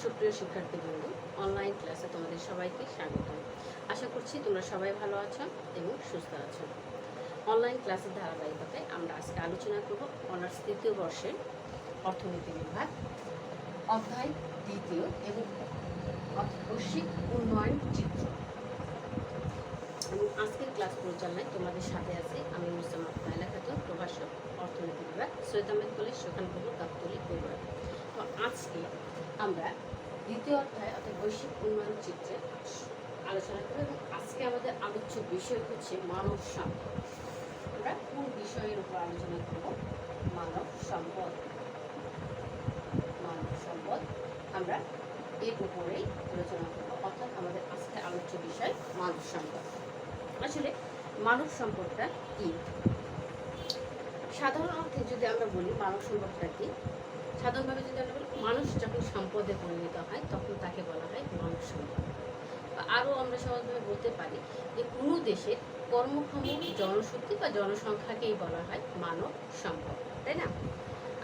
সুপ্রিয় শিক্ষার্থীবৃন্দ, অনলাইন ক্লাসে তোমাদের সবাইকে স্বাগত। আশা করছি তোমরা সবাই ভালো আছো এবং সুস্থ আছো। অনলাইন ক্লাসের ধারাবাহিকতায় আমরা আজকে আলোচনা করব অনার্স তৃতীয় বর্ষের অর্থনীতি বিভাগ, অধ্যায় দ্বিতীয় এবং বৈশ্বিক উন্নয়ন চিত্র। এবং আজকের ক্লাস পরিচালনায় তোমাদের সাথে আছে আমি মুসলিমা মাইলা খাতুন, প্রভাষক, অর্থনীতি বিভাগ, সৈয়দ আহমেদ কলেজ, সুখানপুর, গাবতলী, বগুড়া। তো আজকে আমরা দ্বিতীয় অধ্যায় অর্থাৎ বৈশ্বিক উন্নয়ন চিত্রে আলোচনা করব এবং আজকে আমাদের আলোচ্য বিষয় হচ্ছে মানব সম্পদ। আমরা কোন বিষয়ের উপর আলোচনা করব? মানব সম্পদ। মানব সম্পদ আমরা এর উপরেই আলোচনা করব, অর্থাৎ আমাদের আজকে আলোচ্য বিষয় মানব সম্পদ। আসলে মানব সম্পদটা কি? সাধারণ অর্থে যদি আমরা বলি মানব সম্পদটা কি, সাধারণভাবে যদি আমরা বলি মানুষ যখন সম্পদে পরিণত হয় তখন তাকে বলা হয় মানব সম্পদ। বা আরও আমরা সহজভাবে বলতে পারি যে কোনো দেশের কর্মক্ষম জনশক্তি বা জনসংখ্যাকেই বলা হয় মানব সম্পদ, তাই না?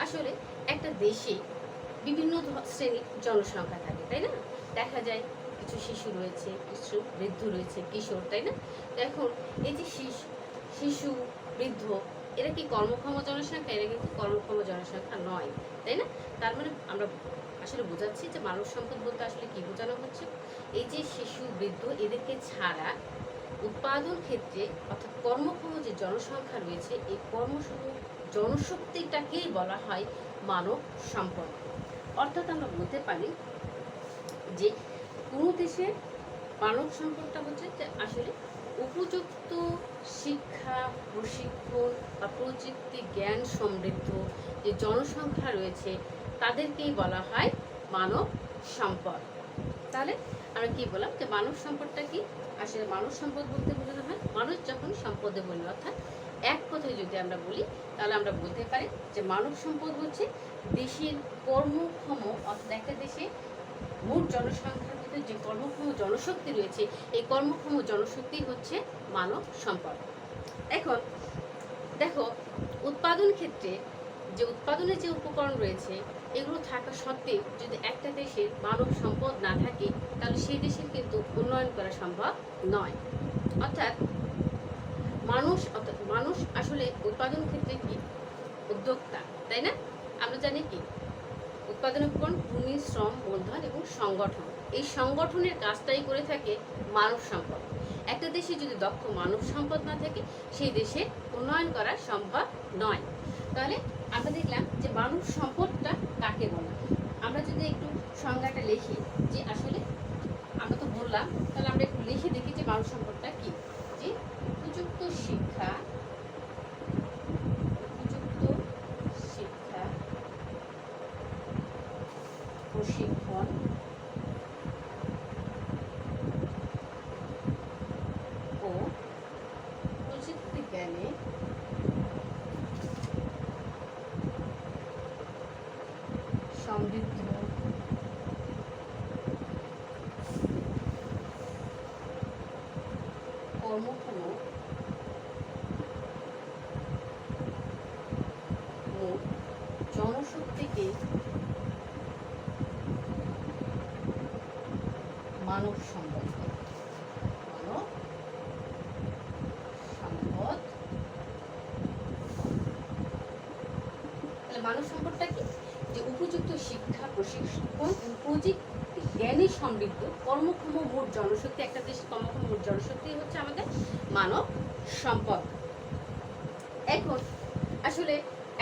আসলে একটা দেশে বিভিন্ন শ্রেণীর জনসংখ্যা থাকে, তাই না? দেখা যায় কিছু শিশু রয়েছে, কিছু বৃদ্ধ রয়েছে, কিশোর, তাই না? এখন এই যে শিশু বৃদ্ধ এরা কি কর্মক্ষম জনসংখ্যা? এরা কিন্তু কর্মক্ষম জনসংখ্যা নয়, তাই না? তার মানে আমরা আসলে বোঝাচ্ছি যে মানব সম্পদ বলতে আসলে কি বোঝানো হচ্ছে? এই যে শিশু বৃদ্ধ এদেরকে ছাড়া উৎপাদন ক্ষেত্রে অর্থাৎ কর্মক্ষম যে জনসংখ্যা রয়েছে এই জনশক্তিটাকেই বলা হয় মানব সম্পদ। অর্থাৎ আমরা বলতে পারি যে কোনো দেশের মানব সম্পদটা হচ্ছে যে আসলে উপযুক্ত শিক্ষা, প্রশিক্ষণ বা প্রযুক্তি জ্ঞান সমৃদ্ধ যে জনসংখ্যা রয়েছে তাদেরকেই বলা হয় মানব সম্পদ। তাহলে আমরা কি বললাম যে মানব সম্পদটা কি? আসলে মানব সম্পদ বলতে বোঝানো হয় মানুষ যখন সম্পদে বলি, অর্থাৎ এক কথায় যদি আমরা বলি তাহলে আমরা বলতে পারি যে মানব সম্পদ হচ্ছে দেশের কর্মক্ষম, অর্থাৎ একটা দেশে মোট জনসংখ্যার ভিতরে যে কর্মক্ষম জনশক্তি রয়েছে এই কর্মক্ষম জনশক্তি হচ্ছে মানব সম্পদ। এখন দেখো উৎপাদন ক্ষেত্রে যে উৎপাদনের যে উপকরণ রয়েছে এগুলো থাকা সত্ত্বেও যদি একটা দেশের মানব সম্পদ না থাকে তাহলে সেই দেশের কিন্তু উন্নয়ন করা সম্ভব নয়। অর্থাৎ মানুষ আসলে উৎপাদন ক্ষেত্রে কি উদ্যোক্তা, তাই না? আমরা জানি কি উৎপাদন উপকরণ ভূমি, শ্রম, মূলধন এবং সংগঠন, এই সংগঠনের কাজটাই করে থাকে মানব সম্পদ। একটা দেশে যদি দক্ষ মানব সম্পদ না থাকে সেই দেশে উন্নয়ন করা সম্ভব নয়। তাহলে আমরা দেখলাম যে মানব সম্পদটা কাকে বলে। আমরা যদি একটু সংজ্ঞাটা লিখি যে আসলে আমরা তো বললাম, তাহলে আমরা একটু লিখে দেখি যে মানব সম্পদটা কি। যে উপযুক্ত শিক্ষা, প্রশিক্ষণ ও প্রযুক্তি জ্ঞানে সমৃদ্ধ কর্মক্ষম জনশক্তিকে মানব সম্পদ। মানব সম্পদ তাহলে মানব সম্পদটা কি? যে উপযুক্ত শিক্ষা, প্রশিক্ষণ, প্রযুক্তি জ্ঞানী সমৃদ্ধ কর্মক্ষম মোট জনশক্তি, একটা দেশের কর্মক্ষম মোট জনশক্তি হচ্ছে আমাদের মানব সম্পদ। এখন আসলে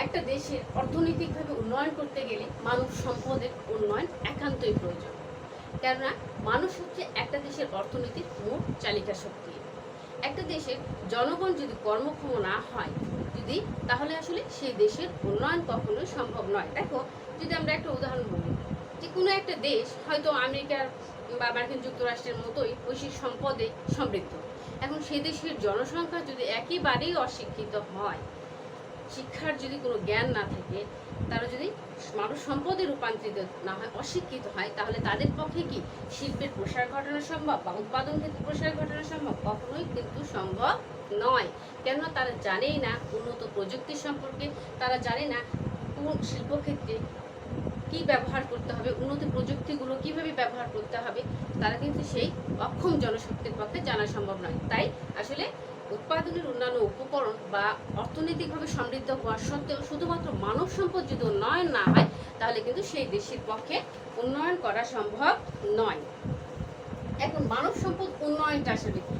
একটা দেশের অর্থনৈতিকভাবে উন্নয়ন করতে গেলে মানব সম্পদের উন্নয়ন একান্তই প্রয়োজন। কেননা মানুষ হচ্ছে একটা দেশের অর্থনীতির মূল চালিকা শক্তি। একটা দেশের জনগণ যদি কর্মক্ষম না হয় তাহলে আসলে সেই দেশের উন্নয়ন কখনোই সম্ভব নয়। দেখো যদি আমরা একটা উদাহরণ বলি যে কোনো একটা দেশ হয়তো আমেরিকার বা মার্কিন যুক্তরাষ্ট্রের মতোই বৈশ্বিক সম্পদে সমৃদ্ধ, এখন সেই দেশের জনসংখ্যা যদি একেবারেই অশিক্ষিত হয়, শিক্ষার যদি কোনো জ্ঞান না থাকে, তারা যদি মানব সম্পদে রূপান্তরিত না হয়, অশিক্ষিত হয়, তাহলে তাদের পক্ষে কি শিল্পের প্রসার ঘটানো সম্ভব বা উৎপাদন ক্ষেত্রে প্রসার ঘটানো সম্ভব? কখনোই কিন্তু সম্ভব নয়। কেননা তারা জানেই না উন্নত প্রযুক্তি সম্পর্কে, তারা জানে না কোন শিল্পক্ষেত্রে কি ব্যবহার করতে হবে, উন্নত প্রযুক্তিগুলো কিভাবে ব্যবহার করতে হবে, তারা কিন্তু সেই অক্ষম জনশক্তির পক্ষে জানা সম্ভব নয়। তাই আসলে উৎপাদনের অন্যান্য উপকরণ বা অর্থনৈতিকভাবে সমৃদ্ধ হওয়া সত্ত্বেও শুধুমাত্র মানব সম্পদ যদি উন্নয়ন না হয়, তাহলে কিন্তু সেই দেশের পক্ষে উন্নয়ন করা সম্ভব নয়। এখন মানব সম্পদ উন্নয়নটা আসলে কি?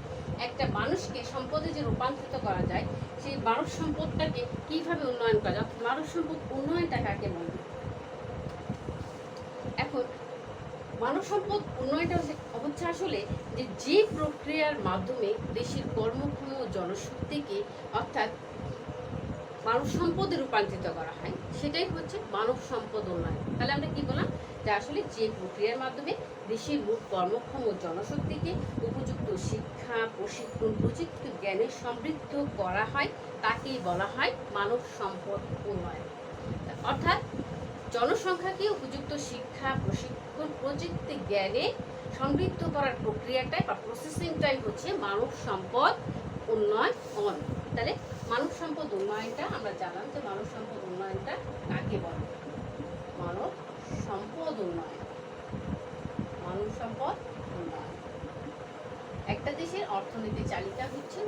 একটা মানুষকে সম্পদে যে রূপান্তরিত করা যায়, সেই মানব সম্পদটাকে কিভাবে উন্নয়ন করা যায়, মানব সম্পদ উন্নয়নটা কাকে বলে? এখন মানব সম্পদ উন্নয়নটা হচ্ছে আসলে যে প্রক্রিয়ার মাধ্যমে দেশের কর্মক্ষম জনশক্তিকে অর্থাৎ মানব সম্পদে রূপান্তরিত করা হয়, সেটাই হচ্ছে মানব সম্পদ উন্নয়ন। তাহলে আমরা কি বললাম? যে আসলে যে প্রক্রিয়ার মাধ্যমে দেশের মোট কর্মক্ষম জনশক্তিকে উপযুক্ত শিক্ষা, প্রশিক্ষণ, প্রযুক্তি জ্ঞানে সমৃদ্ধ করা হয়, তাকেই বলা হয় মানব সম্পদ উন্নয়ন। অর্থাৎ জনসংখ্যাকে উপযুক্ত শিক্ষা, প্রশিক্ষণ, প্রযুক্তি জ্ঞানে সমৃদ্ধ করার প্রক্রিয়াটাই বা প্রসেসিংটাই হচ্ছে মানব সম্পদ উন্নয়ন। তাহলে মানব সম্পদ উন্নয়নটা আমরা জানলাম যে মানব সম্পদ উন্নয়নটা কাকে বলে। মানব সম্পদ উন্নয়ন, মানব সম্পদ উন্নয়ন। একটা দেশের অর্থনীতি চালিকা হচ্ছে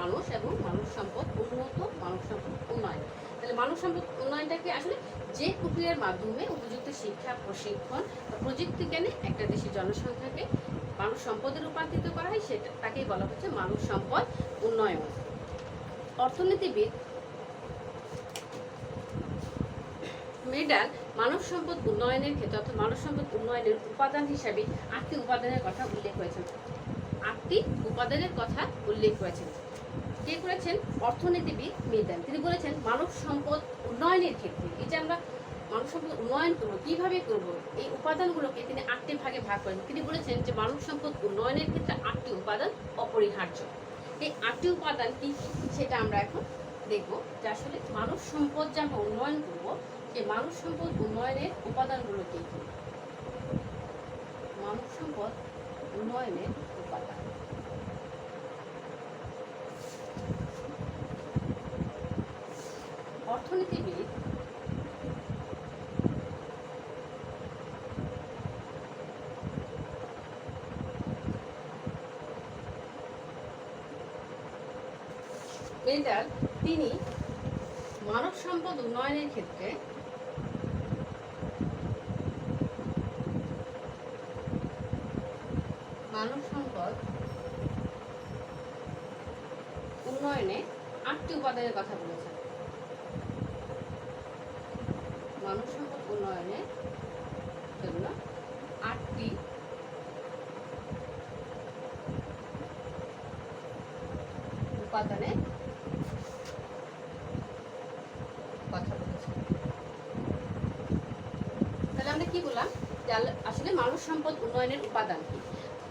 মানুষ এবং মানব সম্পদ উন্নত মানব সম্পদ উন্নয়ন। তাহলে মানব সম্পদ উন্নয়নটাকে আসলে যে প্রক্রিয়ার মাধ্যমে উপযুক্ত শিক্ষা, প্রশিক্ষণ, প্রযুক্তি জ্ঞানে একটা দেশের জনসংখ্যাকে মানব সম্পদে রূপান্তরিত করা হয়, সেটা তাকেই বলা হচ্ছে মানব সম্পদ উন্নয়ন। অর্থনীতিবিদ মেডাল মানব সম্পদ উন্নয়নের ক্ষেত্রে অর্থাৎ মানব সম্পদ উন্নয়নের উপাদান হিসাবে 8টি উপাদানের কথা উল্লেখ করেছেন। 8টি উপাদানের কথা উল্লেখ করেছেন। কে করেছেন? অর্থনীতিবিদ মেডাল। তিনি বলেছেন মানব সম্পদ উন্নয়নের ক্ষেত্রে এই যে আমরা মানব সম্পদ উন্নয়ন করবো, কিভাবে করবো, এই উপাদানগুলোকে তিনি 8টি ভাগে ভাগ করেন। তিনি বলেছেন যে মানব সম্পদ উন্নয়নের ক্ষেত্রে 8টি উপাদান অপরিহার্য। এই 8টি উপাদান কি সেটা আমরা এখন দেখবো। যে আসলে মানব সম্পদ যে আমরা উন্নয়ন করবো, এই মানব সম্পদ উন্নয়নের উপাদানগুলো কি কি? মানব সম্পদ উন্নয়নের উপাদান। অর্থনীতিবিদ মেডাল তিনি মানব সম্পদ উন্নয়নের ক্ষেত্রে মানব সম্পদ উন্নয়নে 8টি উপাদানের কথা বলেছেন। মানব সম্পদ উন্নয়নের জন্য 8টি উপাদানের কথা বলেছেন। তাহলে আমরা কি বললাম? আসলে মানব সম্পদ উন্নয়নের উপাদান কি?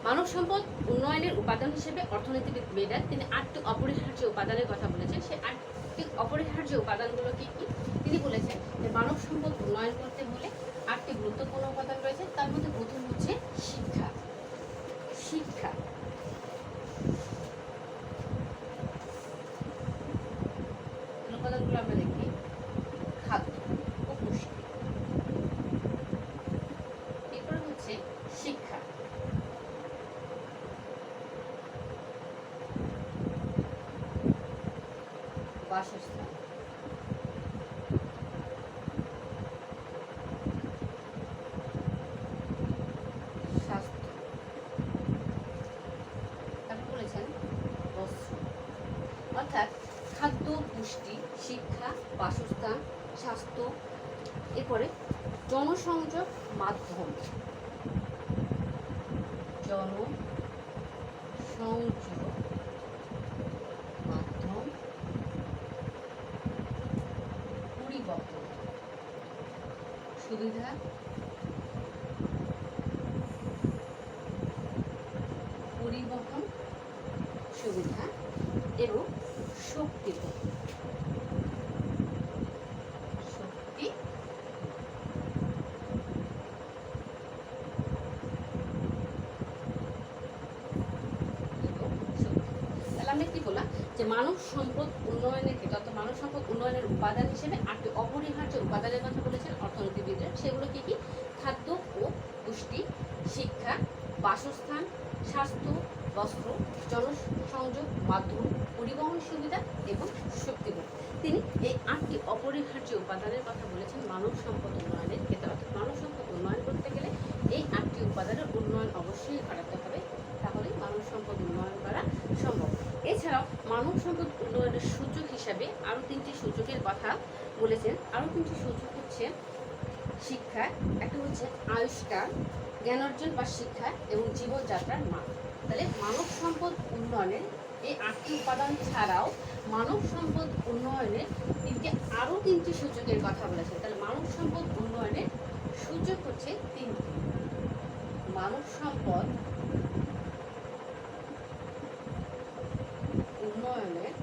মানব সম্পদ উন্নয়নের উপাদান হিসেবে অর্থনীতিবিদ মেডাল তিনি 8টি অপরিহার্য উপাদানের কথা বলেছেন। সেই 8টি অপরিহার্য উপাদানগুলো কি কি? তিনি বলেছেন যে মানব সম্পদ উন্নয়ন করতে হলে 8টি গুরুত্বপূর্ণ উপাদান রয়েছে। তার মধ্যে প্রথম হচ্ছে শিক্ষা। শিক্ষা উপাদানগুলো আমরা দেখি। খাদ্য ও পুষ্টি, এরপর হচ্ছে শিক্ষা, বাসস্থান, স্বাস্থ্য, তারপর বলেছেন বস্ত্র। অর্থাৎ খাদ্য, পুষ্টি, শিক্ষা, বাসস্থান, স্বাস্থ্য, এরপরে জনসংযোগ মাধ্যম, জনসংযোগ মাধ্যম, পরিবহন সুবিধা, পরিবহন সুবিধা এবং শক্তি শক্তি এবং শক্তি। তাহলে আমরা কি বললাম? যে মানব সম্পদ উন্নয়নের ক্ষেত্রে অর্থাৎ মানব সম্পদ উন্নয়নের উপাদান হিসেবে 8টি অপরিহার্য উপাদানের কথা বলেছেন অর্থনীতিবিদরা। সেগুলো কি কি? খাদ্য ও পুষ্টি, শিক্ষা, বাসস্থান, স্বাস্থ্য, বস্ত্র, জনসংযোগ মাধ্যম, পরিবহন সুবিধা এবং শক্তিবল। তিনি এই 8টি অপরিহার্য উপাদানের কথা বলেছেন মানব সম্পদ উন্নয়নের ক্ষেত্রে। অর্থাৎ মানব সম্পদ উন্নয়ন করতে গেলে এই 8টি উপাদানের উন্নয়ন অবশ্যই করাতে হবে, তাহলে মানব সম্পদ উন্নয়ন করা সম্ভব। এছাড়াও মানব সম্পদ উন্নয়নের সূচক হিসাবে আরও 3টি সূচকের কথা বলেছেন। আরও 3টি সূচক হচ্ছে শিক্ষা, একটা হচ্ছে আয়ুষ্কাল, জ্ঞান অর্জন বা শিক্ষা এবং জীবনযাত্রার মান। তাহলে মানব সম্পদ উন্নয়নের এই 8টি উপাদান ছাড়াও মানব সম্পদ উন্নয়নের আরও 3টি সূচকের কথা বলেছেন। তাহলে মানব সম্পদ উন্নয়নের সূচক হচ্ছে 3টি। মানব সম্পদ উন্নয়নের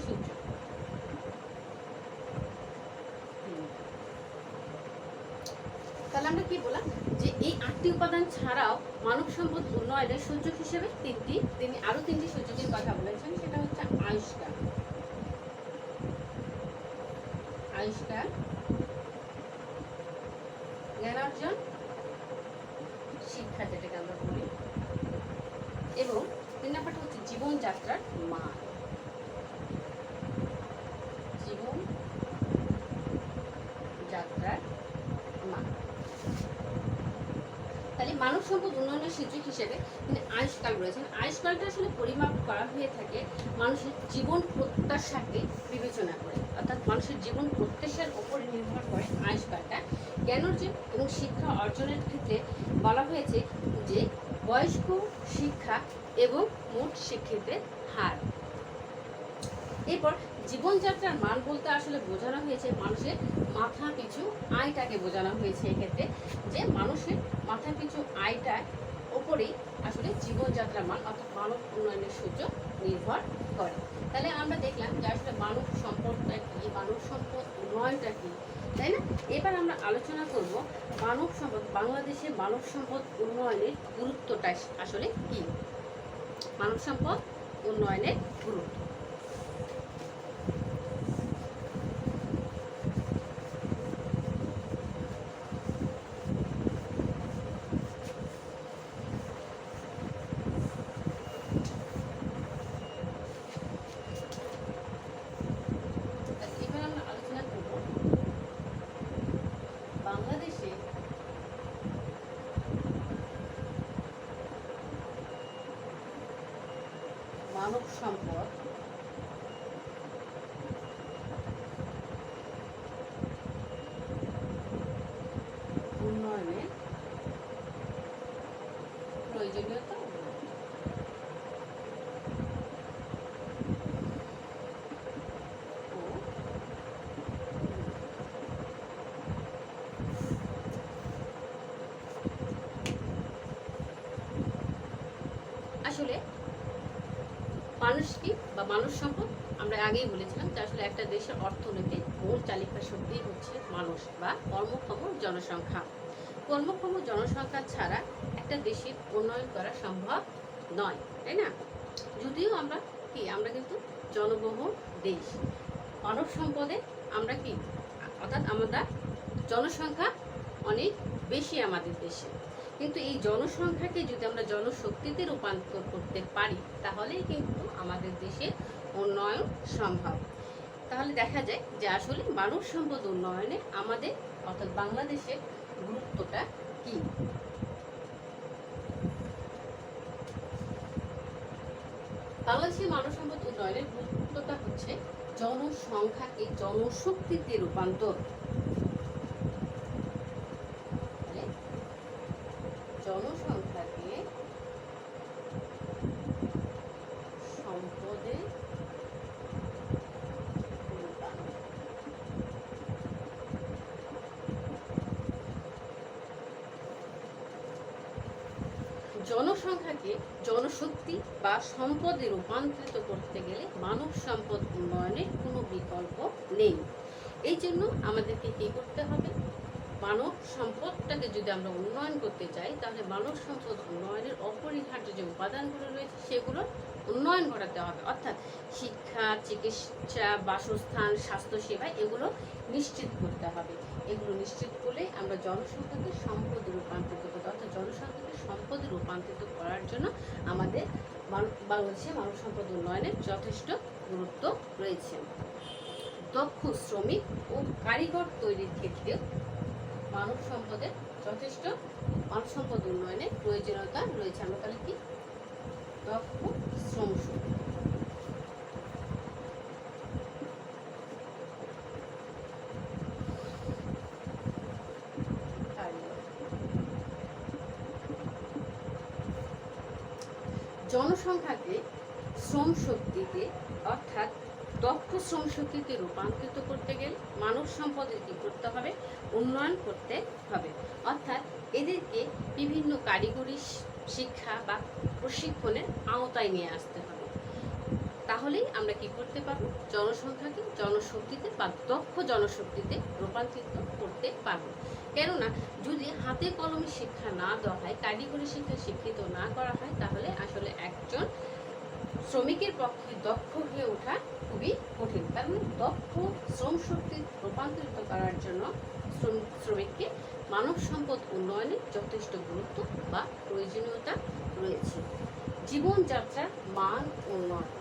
সূচক তাহলে আমরা কি বললাম যে এই 8টি উপাদান ছাড়াও মানব সম্পদ উন্নয়নের সূচক হিসেবে তিনি আরো 3টি সূচকের কথা বলেছেন। সেটা হচ্ছে আয়ুষ্কাল, জ্ঞান অর্জন, শিক্ষা যেটাকে আমরা বলি, এবং 3 নাম্বারটা হচ্ছে জীবনযাত্রার মান। জীবনযাত্রার মান। তাহলে মানব সম্পদ উন্নয়নের সূচক হিসেবে তিনি আয়ুষ্কাল রয়েছেন। আয়ুষ্কালটা আসলে পরিমাপ করা হয়ে থাকে মানুষের জীবন প্রত্যাশাকে বিবেচনা করে, অর্থাৎ মানুষের জীবন প্রত্যাশার উপর নির্ভর করে আয়ুষ্কালটা। জ্ঞান অর্জন এবং শিক্ষা অর্জনের ক্ষেত্রে বলা হয়েছে যে বয়স্ক, শিক্ষা এবং মোট শিক্ষিতের হার। এরপর জীবনযাত্রার মান বলতে আসলে বোঝানো হয়েছে মানুষের মাথা পিছু আয়টাকে বোঝানো হয়েছে। এক্ষেত্রে যে মানুষের মাথা পিছু আয়টার ওপরেই আসলে জীবনযাত্রার মান অর্থাৎ মানব উন্নয়নের সূচক নির্ভর করে। তাহলে আমরা দেখলাম যে আসলে মানব সম্পদটা কি, মানব সম্পদ উন্নয়নটা কি, তাই না? এবার আমরা আলোচনা করব মানব সম্পদ, বাংলাদেশে মানব সম্পদ উন্নয়নের গুরুত্বটা আসলে কি। মানব সম্পদ উন্নয়নের গুরুত্ব। বাংলাদেশে মানব সম্পদ উন্নয়নের প্রয়োজনীয়তা আসলে মানুষ কি বা মানব সম্পদ, আমরা আগেই বলেছিলাম যে আসলে একটা দেশের অর্থনীতির মূল চালিকা শক্তি হচ্ছে মানুষ বা কর্মক্ষম জনসংখ্যা। কর্মক্ষম জনসংখ্যা ছাড়া একটা দেশের উন্নয়ন করা সম্ভব নয়, তাই না? যদিও আমরা কিন্তু জনবহুল দেশ, মানব সম্পদে আমরা কি অর্থাৎ আমরা জনসংখ্যা অনেক বেশি আমাদের দেশে, কিন্তু এই জনসংখ্যাকে যদি আমরা জনশক্তিতে রূপান্তর করতে পারি তাহলেই কিন্তু আমাদের দেশের উন্নয়ন সম্ভব। তাহলে দেখা যায় যে আসলে মানব সম্পদ উন্নয়নে আমাদের অর্থাৎ বাংলাদেশের গুরুত্বটা কি। বাংলাদেশের মানব সম্পদ উন্নয়নের গুরুত্বটা হচ্ছে জনসংখ্যাকে জনশক্তিতে রূপান্তর। জনসংখ্যাকে সম্পদে জনসংখ্যাকে জনশক্তি বা সম্পদে রূপান্তরিত করতে গেলে মানব সম্পদ উন্নয়নের কোনো বিকল্প নেই। এই জন্য আমাদেরকে কী করতে হবে? মানব সম্পদটাকে যদি আমরা উন্নয়ন করতে চাই, তাহলে মানব সম্পদ উন্নয়নের অপরিহার্য যে উপাদানগুলো রয়েছে সেগুলো উন্নয়ন ঘটাতে হবে। অর্থাৎ শিক্ষা, চিকিৎসা, বাসস্থান, স্বাস্থ্যসেবা এগুলো নিশ্চিত করতে হবে। এগুলো নিশ্চিত করলে আমরা জনসংখ্যাকে সম্পদে রূপান্তরিত করতে, অর্থাৎ জনসংখ্যাকে সম্পদে রূপান্তরিত করার জন্য আমাদের বাংলাদেশে মানব সম্পদ উন্নয়নের যথেষ্ট গুরুত্ব রয়েছে। দক্ষ শ্রমিক ও কারিগর তৈরির ক্ষেত্রেও মানব সম্পদের যথেষ্ট মানব সম্পদ উন্নয়নের প্রয়োজনীয়তা রয়েছে। আমরা তাহলে কি দক্ষ শ্রম শক্তি, জনসংখ্যাকে শ্রম শক্তিতে অর্থাৎ দক্ষ শ্রম শক্তিতে রূপান্তরিত করতে গেলে মানব সম্পদের কি করতে হবে? উন্নয়ন করতে হবে। অর্থাৎ এদেরকে বিভিন্ন কারিগরি শিক্ষা বা প্রশিক্ষণের আওতায় নিয়ে আসতে হবে। তাহলেই আমরা কি করতে পারবো? জনসংখ্যাকে জনশক্তিতে বা দক্ষ জনশক্তিতে রূপান্তরিত করতে পারবো। কেননা যদি হাতে কলমে শিক্ষা না দেওয়া হয়, কারিগরি শিক্ষা শিক্ষিত না করা হয়, তাহলে আসলে একজন শ্রমিকের পক্ষে দক্ষ হয়ে ওঠা খুবই কঠিন। কারণ দক্ষ শ্রম শক্তি রূপান্তরিত করার জন্য শ্রমিককে মানব সম্পদ উন্নয়নে যথেষ্ট গুরুত্ব বা প্রয়োজনীয়তা রয়েছে। জীবনযাত্রার মান উন্নয়ন,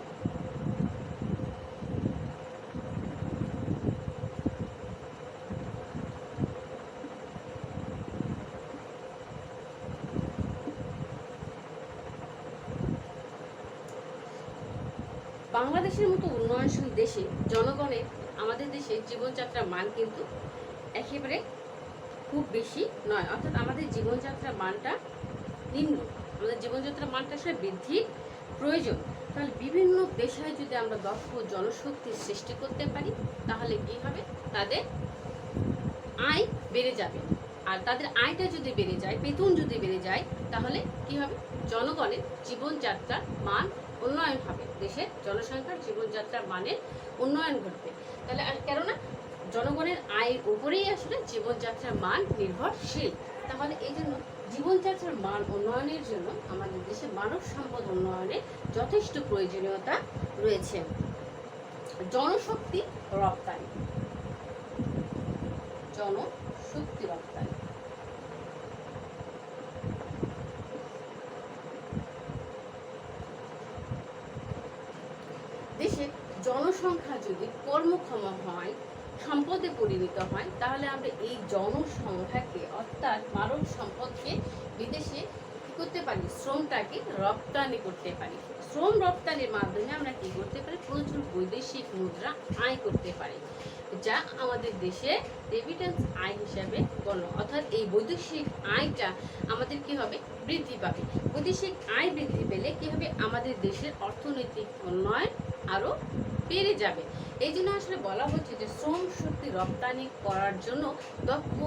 বাংলাদেশের মতো উন্নয়নশীল দেশে জনগণের আমাদের দেশের জীবনযাত্রার মান কিন্তু একেবারে খুব বেশি নয়। অর্থাৎ আমাদের জীবনযাত্রার মানটা নিম্ন, আমাদের জীবনযাত্রার মানটা আসলে বৃদ্ধির প্রয়োজন। তাহলে বিভিন্ন পেশায় যদি আমরা দক্ষ জনশক্তি সৃষ্টি করতে পারি, তাহলে কি হবে? তাদের আয় বেড়ে যাবে। আর তাদের আয়টা যদি বেড়ে যায়, বেতন যদি বেড়ে যায়, তাহলে কি হবে? জনগণের জীবনযাত্রার মান উন্নয়ন হবে, দেশের জনসংখ্যার জীবনযাত্রার মানের উন্নয়ন ঘটবে। তাহলে কেননা জনগণের আয়ের উপরেই আসলে জীবনযাত্রার মান নির্ভরশীল। তাহলে এই জন্য জীবনযাত্রার মান উন্নয়নের জন্য আমাদের দেশে মানব সম্পদ উন্নয়নের যথেষ্ট প্রয়োজনীয়তা রয়েছে। জনশক্তি রপ্তানি, জনশক্তি রপ্তানি, দেশের জনসংখ্যা যদি কর্মক্ষম হয়, সম্পদে পরিণত হয়, তাহলে আমরা এই জনসংখ্যাকে অর্থাৎ মানব সম্পদকে বিদেশে কি করতে পারি? শ্রমটাকে রপ্তানি করতে পারি। শ্রম রপ্তানির মাধ্যমে আমরা কি করতে পারি? প্রচুর বৈদেশিক মুদ্রা আয় করতে পারি, যা আমাদের দেশে রেমিটেন্স আয় হিসাবে গণ্য। অর্থাৎ এই বৈদেশিক আয়টা আমাদের কি হবে? বৃদ্ধি পাবে। বৈদেশিক আয় বৃদ্ধি পেলে কি হবে? আমাদের দেশের অর্থনৈতিক উন্নয়ন আরো বেড়ে যাবে। এই জন্য আসলে বলা হচ্ছে যে শ্রম শক্তি রপ্তানি করার জন্য দক্ষ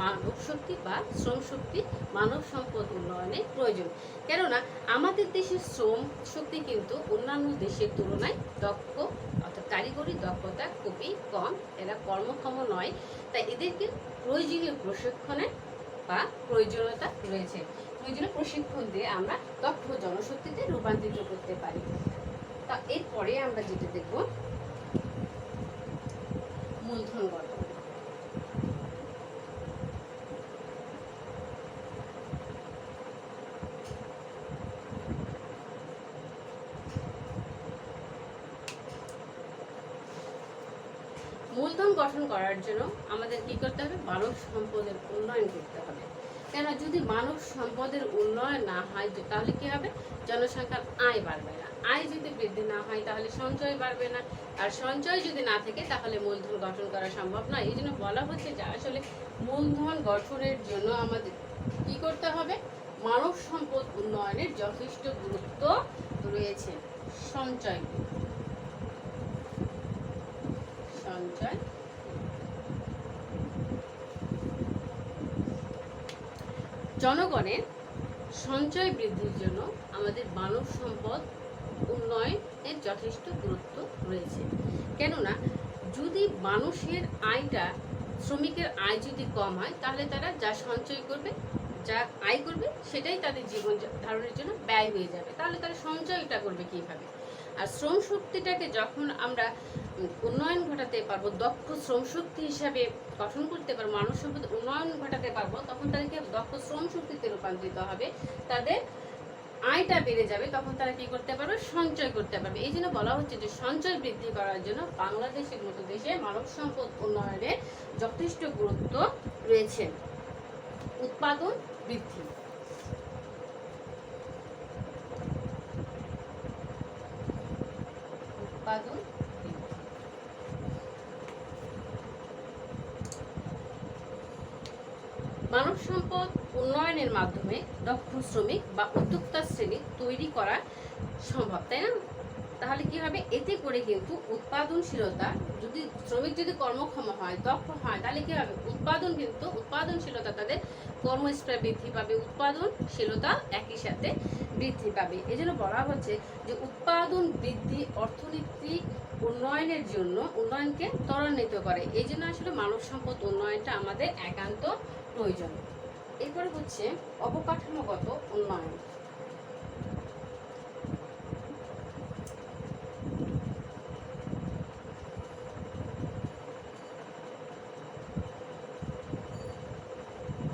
মানব শক্তি বা শ্রম শক্তি মানব সম্পদ উন্নয়নের প্রয়োজন। কেননা আমাদের দেশের শ্রম শক্তি কিন্তু অন্যান্য দেশের তুলনায় দক্ষ, অর্থাৎ কারিগরি দক্ষতা খুবই কম, এরা কর্মক্ষম নয়। তাই এদেরকে প্রয়োজনীয় প্রশিক্ষণের বা প্রয়োজনীয়তা রয়েছে। প্রয়োজনীয় প্রশিক্ষণ দিয়ে আমরা দক্ষ জনশক্তিতে রূপান্তরিত করতে পারি। তা এরপরে আমরা যেটা দেখব, মূলধন গঠন। মূলধন গঠন করার জন্য আমাদের কি করতে হবে? মানব সম্পদের উন্নয়ন করতে হবে। কেন? যদি মানব সম্পদের উন্নয়ন না হয়, তাহলে কি হবে? জনসংখ্যার আয় বাড়বে না। আয় যদি বৃদ্ধি না হয়, তাহলে সঞ্চয় বাড়বে না। আর সঞ্চয় যদি না থাকে, তাহলে মূলধন গঠন করা সম্ভব নয়। এই জন্য বলা হচ্ছে যে আসলে মূলধন গঠনের জন্য আমাদের কি করতে হবে? মানব সম্পদ উন্নয়নের যথেষ্ট গুরুত্ব রয়েছে। সঞ্চয়, সঞ্চয়, জনগণের সঞ্চয় বৃদ্ধির জন্য আমাদের মানব সম্পদ উন্নয়নের যথেষ্ট গুরুত্ব রয়েছে। কেননা যদি মানুষের আয়টা শ্রমিকের আয় যদি কম হয় তাহলে তারা যা সঞ্চয় করবে, যা আয় করবে, সেটাই তাদের জীবন ধারণের জন্য ব্যয় হয়ে যাবে। তাহলে তারা সঞ্চয়টা করবে কিভাবে? আর শ্রম শক্তিটাকে যখন আমরা উন্নয়ন ঘটাতে পারবো, দক্ষ শ্রম শক্তি হিসাবে গঠন করতে পারবো, মানব সম্পদ উন্নয়ন ঘটাতে পারবো, তখন তাদেরকে দক্ষ শ্রম শক্তিতে রূপান্তরিত হবে, তাদের আয়টা বেড়ে যাবে, তখন তারা কি করতে পারবে? সঞ্চয় করতে পারবে। এই জন্য বলা হচ্ছে যে সঞ্চয় বৃদ্ধি করার জন্য বাংলাদেশের মতো দেশে মানব সম্পদ উন্নয়নের যথেষ্ট গুরুত্ব রয়েছে। উৎপাদন বৃদ্ধি, উৎপাদন মানব সম্পদ উন্নয়নের মাধ্যমে দক্ষ শ্রমিক বা উদ্যোক্তা শ্রেণী তৈরি করা সম্ভব, তাই না? তাহলে কি হবে? এতে করে কিন্তু উৎপাদনশীলতা, যদি শ্রমিক যদি কর্মক্ষম হয়, দক্ষ হয়, তাহলে কি হবে? উৎপাদনশীলতা, তাদের কর্মস্থান বৃদ্ধি পাবে, উৎপাদনশীলতা একই সাথে বৃদ্ধি পাবে। এই জন্য বলা হচ্ছে যে উৎপাদন বৃদ্ধি অর্থনৈতিক উন্নয়নের জন্য উন্নয়নকে ত্বরান্বিত করে। এই জন্য আসলে মানব সম্পদ উন্নয়নটা আমাদের একান্ত প্রয়োজন। এরপরে হচ্ছে অবকাঠামোগত উন্নয়ন।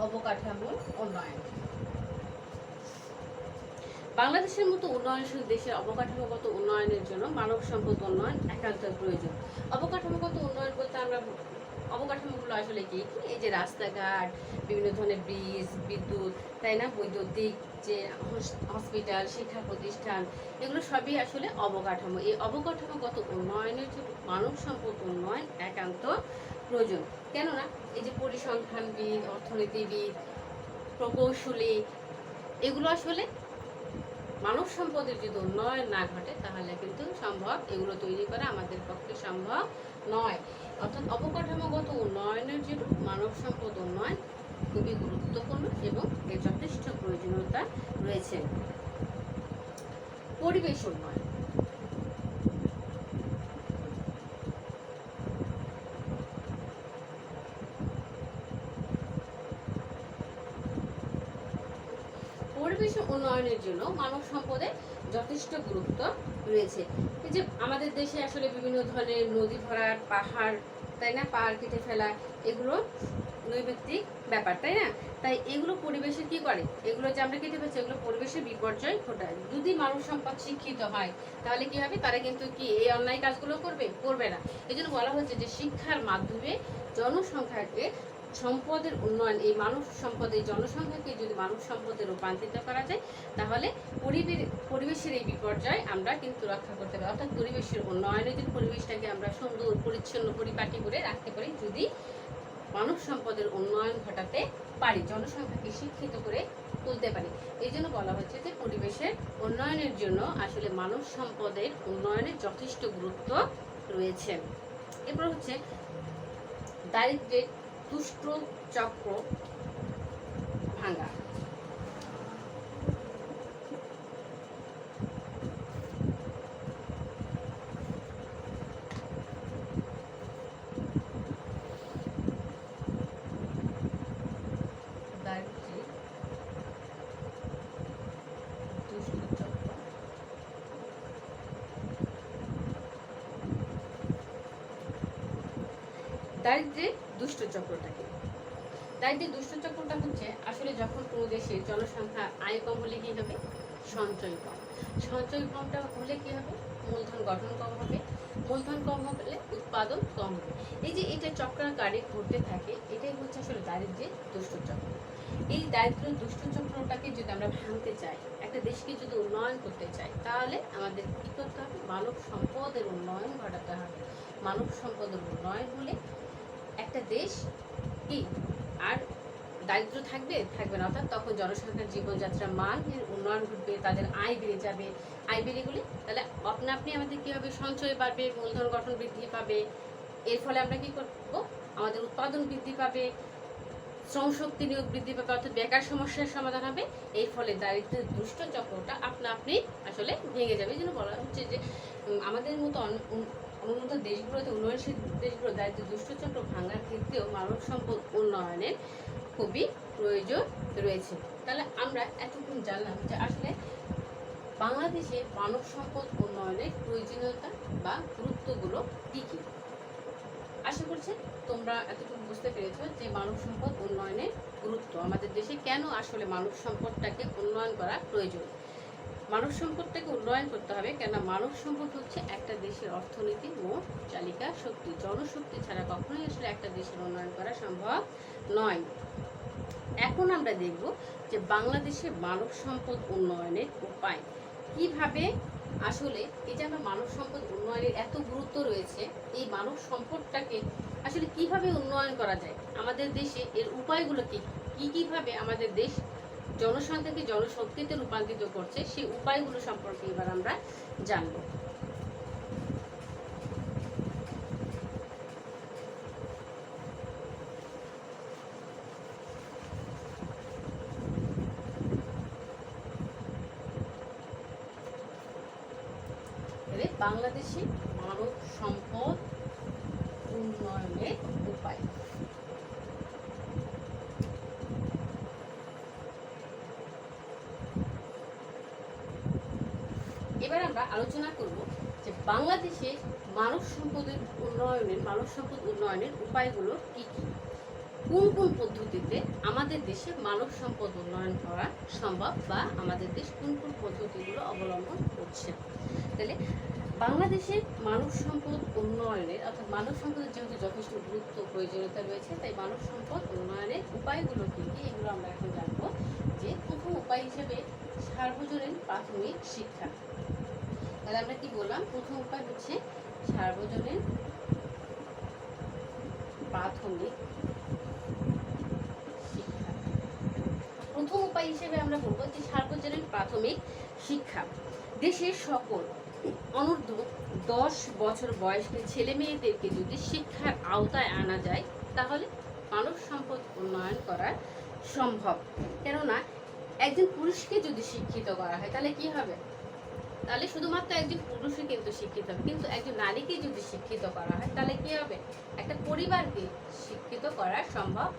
অবকাঠামো উন্নয়ন, বাংলাদেশের মতো উন্নয়নশীল দেশের অবকাঠামোগত উন্নয়নের জন্য মানব সম্পদ উন্নয়ন একান্ত প্রয়োজন। অবকাঠামোগত উন্নয়ন বলতে আমরা অবকাঠামোগুলো আসলে কি? এই যে রাস্তাঘাট, বিভিন্ন ধরনের ব্রিজ, বিদ্যুৎ, তাই না, বৈদ্যুতিক যে হসপিটাল, শিক্ষা প্রতিষ্ঠান, এগুলো সবই আসলে অবকাঠামো। এই অবকাঠামোগত উন্নয়নের জন্য মানব সম্পদ উন্নয়ন একান্ত প্রয়োজন। কেননা এই যে পরিসংখ্যানবিদ, অর্থনীতিবিদ, প্রকৌশলী, এগুলো আসলে মানব সম্পদের যদি উন্নয়ন না ঘটে তাহলে কিন্তু সম্ভব, এগুলো তৈরি করা আমাদের পক্ষে সম্ভব নয়। অর্থাৎ অবকাঠামোগত উন্নয়নের জন্য মানব সম্পদ উন্নয়ন খুবই গুরুত্বপূর্ণ এবং এর যথেষ্ট প্রয়োজনীয়তা রয়েছে। পরিবেশ উন্নয়ন, পরিবেশ উন্নয়নের জন্য মানব সম্পদের যথেষ্ট গুরুত্ব রয়েছে। এই যে আমাদের দেশে আসলে বিভিন্ন ধরনের নদী ভরাট, পাহাড়, তাই না, পাহাড় কেটে ফেলা, এগুলো নৈমিত্তিক ব্যাপার, তাই না? তাই এগুলো পরিবেশের কি করে? এগুলো যে আমরা কেটে ফেলছি, এগুলো পরিবেশের বিপর্যয় ঘটায়। যদি মানব সম্পদ শিক্ষিত হয় তাহলে কি হবে? তারা কিন্তু কি এই অন্যায় কাজগুলো করবে না। এই জন্য বলা হচ্ছে যে শিক্ষার মাধ্যমে জনসংখ্যাকে সম্পদের উন্নয়ন, এই মানব সম্পদ, এই জনসংখ্যাকে যদি মানব সম্পদে রূপান্তরিত করা যায় তাহলে পরিবেশের এই বিপর্যয় আমরা কিন্তু রক্ষা করতে পারি। অর্থাৎ পরিবেশের উন্নয়নের জন্য পরিবেশটাকে আমরা সুন্দর, পরিচ্ছন্ন, পরিপাটি করে রাখতে পারি যদি মানব সম্পদের উন্নয়ন ঘটাতে পারি, জনসংখ্যাকে শিক্ষিত করে তুলতে পারি। এই জন্য বলা হচ্ছে যে পরিবেশের উন্নয়নের জন্য আসলে মানব সম্পদের উন্নয়নের যথেষ্ট গুরুত্ব রয়েছে। এরপর হচ্ছে দারিদ্র্যের দুষ্ট চক্র ভাঙা। দারিদ্র্যের দুষ্ট চক্রটাকে, দারিদ্র্যের দুষ্ট চক্রটা হচ্ছে আসলে যখন কোনো দেশের জনসংখ্যা আয় কম হলে কি হবে? সঞ্চয় কম। সঞ্চয় কমটা হলে কি হবে? মূলধন গঠন কম হবে। মূলধন কম হলে উৎপাদন কম হবে। এই যে এটা চক্রাকারে ঘটতে থাকে, এটাই হচ্ছে আসলে দারিদ্র্যের দুষ্ট চক্র। এই দারিদ্র্যের দুষ্ট চক্রটাকে যদি আমরা ভাঙতে চাই, একটা দেশকে যদি উন্নয়ন করতে চাই, তাহলে আমাদের কি করতে হবে? মানব সম্পদের উন্নয়ন ঘটাতে হবে। মানব সম্পদের উন্নয়ন হলে একটা দেশ কি আর দারিদ্র থাকবে না। অর্থাৎ তখন জনসংখ্যার জীবনযাত্রার মানের উন্নয়ন ঘটবে, তাদের আয় বেড়ে যাবে। আয় বেড়ে গেলে তাহলে আপনি আমাদের কী হবে? সঞ্চয় বাড়বে, মূলধন গঠন বৃদ্ধি পাবে। এর ফলে আমরা কি করব? আমাদের উৎপাদন বৃদ্ধি পাবে, শ্রমশক্তি নিয়োগ বৃদ্ধি পাবে, অর্থাৎ বেকার সমস্যার সমাধান হবে। এই ফলে দারিদ্র্যের দুষ্ট চক্রটা আপনি আসলে ভেঙে যাবে। এই জন্য বলা হচ্ছে যে আমাদের মতো অনুন্নত দেশগুলোতে উন্নয়নশীল দেশগুলো দারিদ্র দুষ্টচক্র ভাঙার ক্ষেত্রেও মানব সম্পদ উন্নয়নের খুবই প্রয়োজন রয়েছে। তাহলে আমরা এতক্ষণ জানলাম যে আসলে বাংলাদেশে মানব সম্পদ উন্নয়নের প্রয়োজনীয়তা বা গুরুত্বগুলো কী কী। আশা করছি তোমরা এতটুকু বুঝতে পেরেছো যে মানব সম্পদ উন্নয়নের গুরুত্ব, আমাদের দেশে কেন আসলে মানব সম্পদটাকে উন্নয়ন করা প্রয়োজন। মানব সম্পদটাকে উন্নয়ন করতে হবে, কেননা মানব সম্পদ হচ্ছে একটা দেশের অর্থনীতি ও চালিকা শক্তি। জনশক্তি ছাড়া কখনোই আসলে একটা দেশের উন্নয়ন করা সম্ভব নয়। এখন আমরা দেখব যে বাংলাদেশে মানব সম্পদ উন্নয়নের উপায় কিভাবে। আসলে এই যে আমরা মানব সম্পদ উন্নয়নের এত গুরুত্ব রয়েছে, এই মানব সম্পদটাকে আসলে কিভাবে উন্নয়ন করা যায়, আমাদের দেশে এর উপায়গুলো কিভাবে আমাদের দেশ জনসংখ্যাকে জনশক্তিতে রূপান্তরিত করছে, সেই উপায়গুলো সম্পর্কে এবার আমরা জানব। বাংলাদেশে মানব সম্পদ উন্নয়নের উপায়। এবার আমরা আলোচনা করব যে বাংলাদেশে মানব সম্পদ উন্নয়নের উপায়গুলো কি কি, কোন কোন পদ্ধতিতে আমাদের দেশে মানব সম্পদ উন্নয়ন করা সম্ভব, বা আমাদের দেশ কোন কোন পদ্ধতিগুলো অবলম্বন করছে। তাহলে বাংলাদেশে মানব সম্পদ উন্নয়নের অর্থাৎ মানব সম্পদের যেহেতু যথেষ্ট গুরুত্ব প্রয়োজনীয়তা রয়েছে, তাই মানব সম্পদ উন্নয়নের উপায়গুলো কী কী এগুলো আমরা এখন জানবো। যে প্রথম উপায় হিসেবে সার্বজনীন প্রাথমিক শিক্ষা। তাহলে আমরা কি বললাম, প্রথম উপায় হচ্ছে সার্বজনীন প্রাথমিক শিক্ষা। প্রথম উপায় হিসেবে আমরা বলবো যে সার্বজনীন প্রাথমিক শিক্ষা। দেশের সকল অনূর্ধ্ব 10 বছর বয়সী ছেলে মেয়েদেরকে যদি শিক্ষার আওতায় আনা যায়, তাহলে মানব সম্পদ উন্নয়ন করা সম্ভব। কেননা একজন পুরুষকে যদি শিক্ষিত করা হয় তাহলে কি হবে, তাহলে শুধুমাত্র একজন পুরুষই কিন্তু শিক্ষিত হবে, কিন্তু একজন নারীকে যদি শিক্ষিত করা হয় তাহলে কি হবে, একটা পরিবারকে শিক্ষিত করা সম্ভব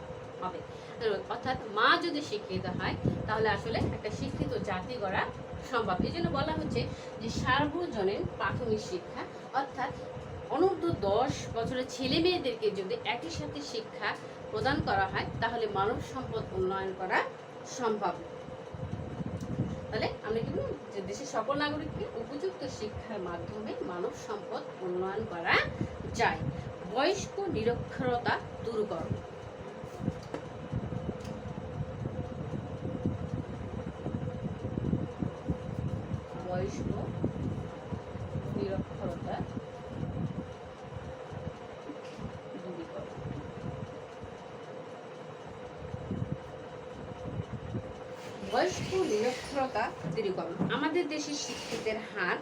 হবে। অর্থাৎ মা যদি শিক্ষিত হয় তাহলে আসলে একটা শিক্ষিত জাতি গড়া সম্ভব। এই জন্য বলা হচ্ছে যে সার্বজনীন প্রাথমিক শিক্ষা, অর্থাৎ অনূর্ধ্ব 10 বছরের ছেলে মেয়েদেরকে যদি একই সাথে শিক্ষা প্রদান করা হয় তাহলে মানব সম্পদ উন্নয়ন করা সম্ভব। তাহলে আমরা কি বলবো যে দেশের সকল নাগরিককে উপযুক্ত শিক্ষার মাধ্যমে মানব সম্পদ উন্নয়ন করা যায়। বয়স্ক নিরক্ষরতা দূরকরণ। বয়স্ক নিরক্ষরতা দূরীকরণ। বয়স্ক নিরক্ষরতা দূরীকরণ। আমাদের দেশের শিক্ষিতের হার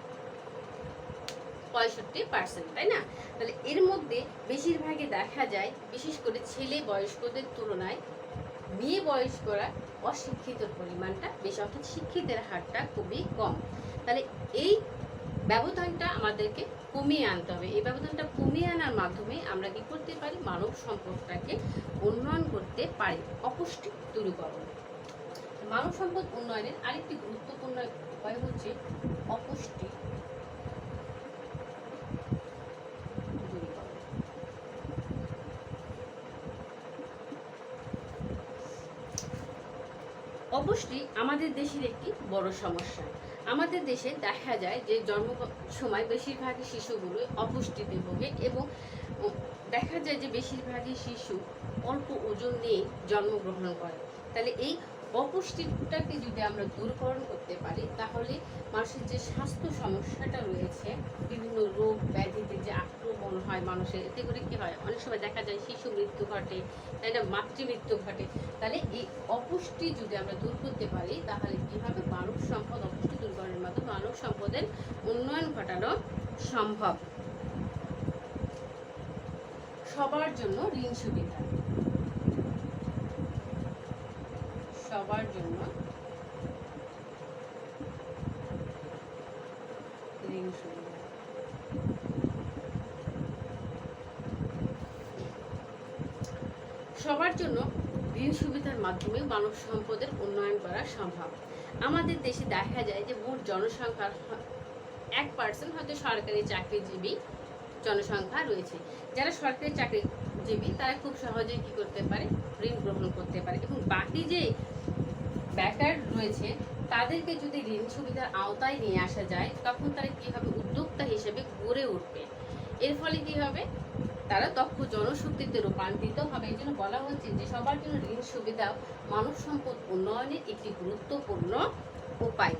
65%, তাই না? তাহলে এর মধ্যে বেশিরভাগই দেখা যায়, বিশেষ করে ছেলে বয়স্কদের তুলনায় মেয়ে বয়স্করা অশিক্ষিতর পরিমাণটা বেশি, অর্থাৎ শিক্ষিতের হারটা খুবই কম। তাহলে এই ব্যবধানটা আমাদেরকে কমিয়ে আনতে হবে। এই ব্যবধানটা কমিয়ে আনার মাধ্যমে আমরা কি করতে পারি, মানব সম্পদটাকে উন্নয়ন করতে পারি। অপুষ্টি দূরীকরণ। মানব সম্পদ উন্নয়নের আরেকটি গুরুত্বপূর্ণ উপায় হচ্ছে অপুষ্টি দূরীকরণ। অপুষ্টি আমাদের দেশের একটি বড় সমস্যা। আমাদের দেশে দেখা যায় যে জন্ম সময় বেশিরভাগই শিশুগুলো অপুষ্টিতে ভোগে, এবং দেখা যায় যে বেশিরভাগই শিশু অল্প ওজন নিয়ে জন্মগ্রহণ করে। তাহলে এই অপুষ্টিটাকে যদি আমরা দূরীকরণ করতে পারি তাহলে মানুষের যে স্বাস্থ্য সমস্যাটা রয়েছে, বিভিন্ন রোগ ব্যাধিতে যে আক্রমণ হয় মানুষের, এতে করে কী হয়, অনেক সময় দেখা যায় শিশু মৃত্যু ঘটে, তাই না, মাতৃমৃত্যু ঘটে। তাহলে এই অপুষ্টি যদি আমরা দূর করতে পারি তাহলে কী হবে, মানব সম্পদ অপুষ্টি দূরীকরণের মাধ্যমে মানব সম্পদের উন্নয়ন ঘটানো সম্ভব। সবার জন্য ঋণ সুবিধা। সবার জন্য ঋণ সুবিধা। জন্য ঋণ সুবিধার মাধ্যমে মানব সম্পদের উন্নয়ন করা সম্ভব। আমাদের দেশে দেখা যায় যে মোট জনসংখ্যার 1% হয়তো সরকারি চাকরিজীবী জনসংখ্যা রয়েছে। যারা সরকারি চাকরিজীবী তারা খুব সহজেই কি করতে পারে, ঋণ গ্রহণ করতে পারে, এবং বাকি যে বেকার রয়েছে তাদেরকে যদি ঋণ সুবিধার আওতায় নিয়ে আসা যায় তখন তারা কীভাবে উদ্যোক্তা হিসেবে গড়ে উঠবে। এর ফলে কি হবে, তারা দক্ষ জনশক্তিতে রূপান্তরিত হবে। এই জন্য বলা হচ্ছে যে সবার জন্য ঋণ সুবিধা মানব সম্পদ উন্নয়নের একটি গুরুত্বপূর্ণ উপায়।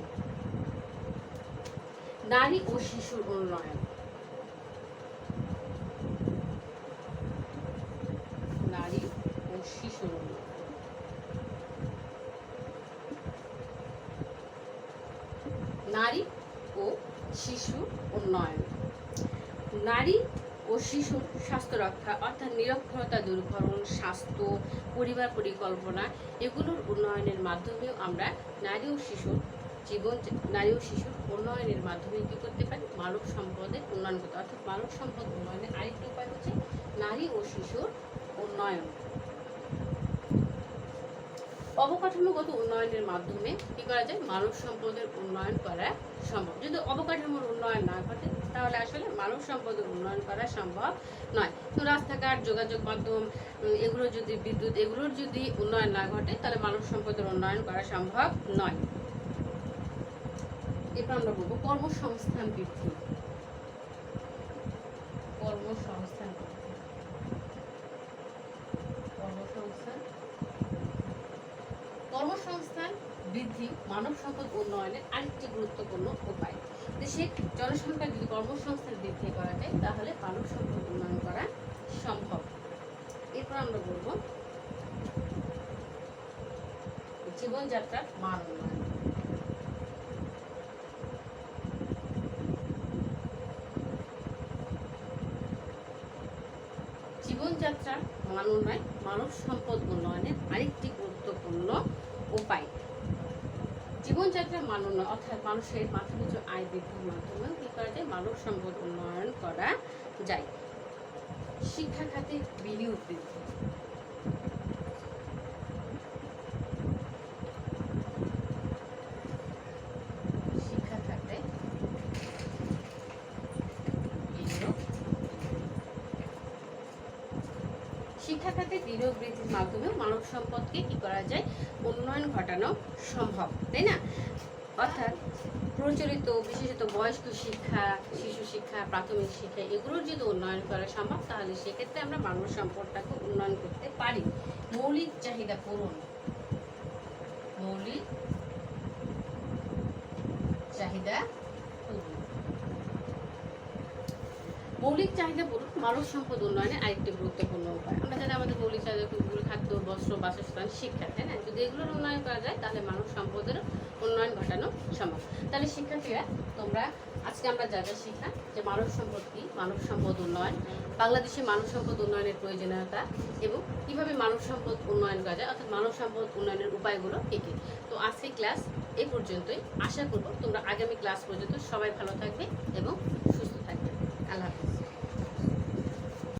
নারী ও শিশুর উন্নয়ন। নারী ও শিশুর উন্নয়ন। নারী ও শিশু উন্নয়ন। নারী ও শিশুর স্বাস্থ্য রক্ষা অর্থাৎ নিরক্ষরতা দূরীকরণ, স্বাস্থ্য, পরিবার পরিকল্পনা এগুলোর উন্নয়নের মাধ্যমেও আমরা নারী ও শিশুর উন্নয়নের মাধ্যমে কি করতে পারি, মানব সম্পদের উন্নয়ন করতে। অর্থাৎ মানব সম্পদ উন্নয়নের আরেকটি উপায় হচ্ছে নারী ও শিশুর উন্নয়ন। অবকাঠামোগত উন্নয়নের মাধ্যমে কি করা যায়, মানব সম্পদের উন্নয়ন করা সম্ভব। যদি অবকাঠামোর উন্নয়ন না ঘটে তাহলে আসলে মানব সম্পদের উন্নয়ন করা সম্ভব নয়। তো রাস্তাঘাট, যোগাযোগ মাধ্যম এগুলো যদি, বিদ্যুৎ এগুলোর যদি উন্নয়ন না ঘটে তাহলে মানব সম্পদের উন্নয়ন করা সম্ভব নয়। এরপর আমরা বলবো কর্মসংস্থান বৃদ্ধি। কর্মসংস্থান বৃদ্ধি মানব সম্পদ উন্নয়নের আরেকটি গুরুত্বপূর্ণ উপায়। দেশের জনসংখ্যা যদি কর্মসংস্থান বৃদ্ধি করা যায় তাহলে মানব সম্পদ উন্নয়ন করা সম্ভব। এরপর আমরা বলবো জীবনযাত্রার মান উন্নয়ন। জীবনযাত্রার মান উন্নয়ন মানব সম্পদ উন্নয়নের আরেকটি গুরুত্বপূর্ণ উপায়। জীবনযাত্রার মান উন্নয়ন অর্থাৎ মানুষের মাথাপিছু আয় বৃদ্ধির মাধ্যমে কি করা যায়, মানব সম্পদ উন্নয়ন করা যায়। শিক্ষা খাতে বিনিয়োগ বৃদ্ধি। শিক্ষা খাতে বিনিয়োগ বৃদ্ধির মাধ্যমে মানব সম্পদকে কি করা যায়, উন্নয়ন ঘটানো সম্ভব, তাই না? অর্থাৎ প্রচলিত বিশেষত বয়স্ক শিক্ষা, শিশু শিক্ষা, প্রাথমিক শিক্ষা এগুলোর যদি উন্নয়ন করা সম্ভব তাহলে সেক্ষেত্রে আমরা মানব সম্পদটাকে উন্নয়ন করতে পারি। মৌলিক চাহিদা পূরণ। মৌলিক চাহিদা পূরণ। মৌলিক চাহিদা পূরণ মানব সম্পদ উন্নয়নের আরেকটি গুরুত্বপূর্ণ উপায়। আমরা জানি আমাদের মৌলিক চাহিদাগুলো খাদ্য, বস্ত্র, বাসস্থান, শিক্ষা, তাই না? যদি এগুলোর উন্নয়ন করা যায় তাহলে মানব সম্পদের উন্নয়ন ঘটানো সম্ভব। তাহলে শিক্ষার্থীরা তোমরা আজকে আমরা যা যা শিখা যে মানব সম্পদ কি, মানব সম্পদ উন্নয়ন, বাংলাদেশে মানব সম্পদ উন্নয়নের প্রয়োজনীয়তা এবং কিভাবে মানব সম্পদ উন্নয়ন করা যায়, অর্থাৎ মানব সম্পদ উন্নয়নের উপায়গুলো কী কী। তো আজকে ক্লাস এই পর্যন্তই। আশা করব তোমরা আগামী ক্লাস পর্যন্ত সবাই ভালো থাকবে এবং সুস্থ থাকবে। আল্লাহ হাফিজ।